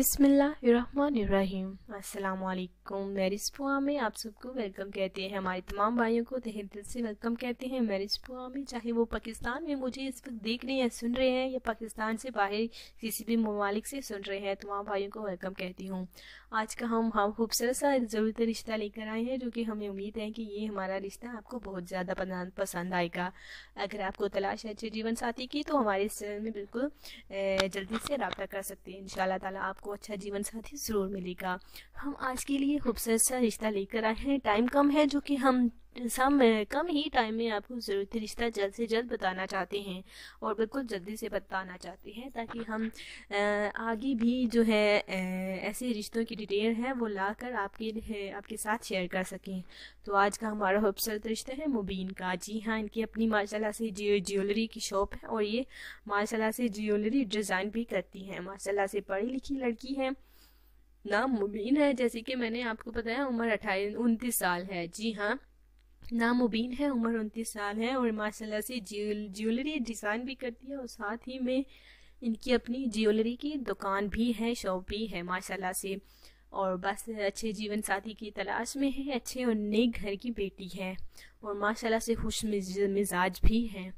बिस्मिल्लाहिर्रहमानिर्रहीम। अस्सलाम वालेकुम। मैरिज पुआ में आप सबको वेलकम कहते हैं। हमारे तमाम भाइयों को तहे दिल से वेलकम कहते हैं मैरिज पुआ में। चाहे वो पाकिस्तान में मुझे इस वक्त देख रहे हैं, सुन रहे हैं, या पाकिस्तान से बाहर किसी भी ममालिक से सुन रहे हैं, तमाम भाइयों को वेलकम कहती हूँ। आज का हम खूबसूरत सा ज़रूरत रिश्ता लेकर आए हैं, जो कि हमें उम्मीद है कि ये हमारा रिश्ता आपको बहुत ज़्यादा पसंद आएगा। अगर आपको तलाश है अच्छे जीवन साथी की, तो हमारे इस चैनल में बिल्कुल जल्दी से रब्ता कर सकते हैं। इंशाल्लाह ताला आपको अच्छा जीवन साथी ज़रूर मिलेगा। हम आज के लिए खूबसूरत सा रिश्ता लेकर आए हैं। टाइम कम है, जो कि हम कम ही टाइम में आपको ज़रूरती रिश्ता जल्द से जल्द बताना चाहते हैं, और बिल्कुल जल्दी से बताना चाहते हैं, ताकि हम आगे भी जो है ऐसे रिश्तों की डिटेल है वो लाकर आपके साथ शेयर कर सकें। तो आज का हमारा खूबसूरत रिश्ता है मुबीन का। जी हाँ, इनकी अपनी माशाल्लाह से ज्वेलरी की शॉप है, और ये माशाल्लाह से ज्वेलरी डिज़ाइन भी करती हैं। माशाल्लाह से पढ़ी लिखी लड़की है। नाम मुबीन है, जैसे कि मैंने आपको बताया। उम्र 29 साल है। जी हाँ, नाम मुबीन है, उम्र 29 साल है, और माशाल्लाह से ज्वेलरी डिज़ाइन भी करती है, और साथ ही में इनकी अपनी ज्वेलरी की दुकान भी है, शॉप भी है माशाल्लाह से। और बस अच्छे जीवन साथी की तलाश में है, अच्छे और नेक घर की बेटी है, और माशाल्लाह से खुश मिजाज भी है।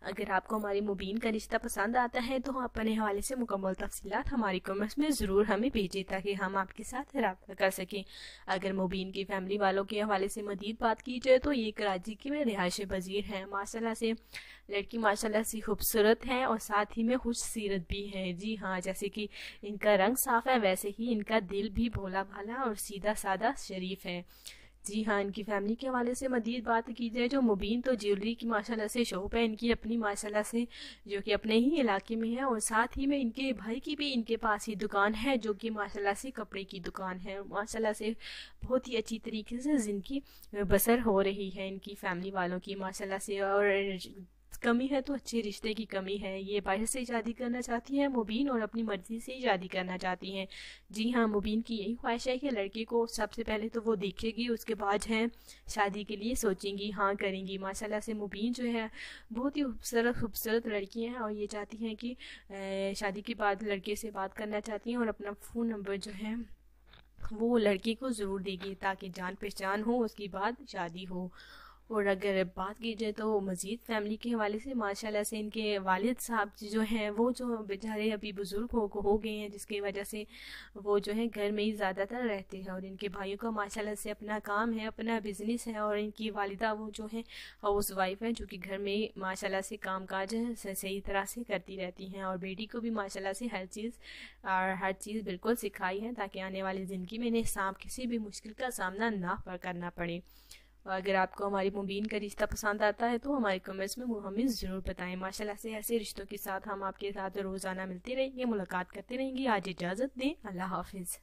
अगर आपको हमारी मुबीन का रिश्ता पसंद आता है, तो अपने हवाले से मुकम्मल तफसीलात हमारी कमेंट्स में ज़रूर हमें भेजें, ताकि हम आपके साथ रब्ता कर सकें। अगर मुबीन की फैमिली वालों के हवाले से मज़ीद बात की जाए, तो ये कराची की में रिहाइश पजीर है। माशाल्लाह से लड़की माशाल्लाह से खूबसूरत है, और साथ ही में खुश सीरत भी है। जी हाँ, जैसे कि इनका रंग साफ़ है, वैसे ही इनका दिल भी भोला भाला और सीधा सादा शरीफ है। जी हाँ, इनकी फैमिली के हवाले से मज़ीद बात की जाए, जो मुबीन तो ज्वेलरी की माशाल्लाह से शॉप है इनकी अपनी माशाल्लाह से, जो कि अपने ही इलाके में है, और साथ ही में इनके भाई की भी इनके पास ही दुकान है, जो कि माशाल्लाह से कपड़े की दुकान है। माशाल्लाह से बहुत ही अच्छी तरीके से ज़िंदगी बसर हो रही है इनकी फैमिली वालों की माशाल्लाह से। और कमी है तो अच्छे रिश्ते की कमी है। ये बाहर से शादी करना चाहती हैं मुबीन, और अपनी मर्जी से ही शादी करना चाहती हैं। जी हाँ, मुबीन की यही ख्वाहिश है कि लड़के को सबसे पहले तो वो देखेगी, उसके बाद है शादी के लिए सोचेंगी, हाँ करेंगी। माशाल्लाह से मुबीन जो है बहुत ही खूबसूरत लड़की हैं, और ये चाहती हैं कि शादी के बाद लड़के से बात करना चाहती हैं, और अपना फ़ोन नंबर जो है वो लड़के को ज़रूर देगी, ताकि जान पहचान हो, उसके बाद शादी हो। और अगर बात की जाए तो मज़ीद फैमिली के हवाले से, माशाल्लाह से इनके वालिद साहब जो हैं वो जो बेचारे अभी बुज़ुर्ग हो गए हैं, जिसकी वजह से वो जो है घर में ही ज़्यादातर रहते हैं, और इनके भाइयों का माशाल्लाह से अपना काम है, अपना बिज़नेस है, और इनकी वालिदा वो जो है हाउस वाइफ है, जो कि घर में माशाल्लाह से काम काज सही तरह से करती रहती हैं, और बेटी को भी माशाल्लाह से हर चीज़ बिल्कुल सिखाई है, ताकि आने वाली ज़िंदगी में इन्हें किसी भी मुश्किल का सामना ना करना पड़े। और अगर आपको हमारी मुबीन का रिश्ता पसंद आता है, तो हमारे कमेंट्स में वो हमें ज़रूर बताएं। माशाल्लाह से ऐसे रिश्तों के साथ हम आपके साथ रोज़ाना मिलते रहेंगे, मुलाकात करते रहेंगे। आज इजाज़त दें, अल्लाह हाफिज़।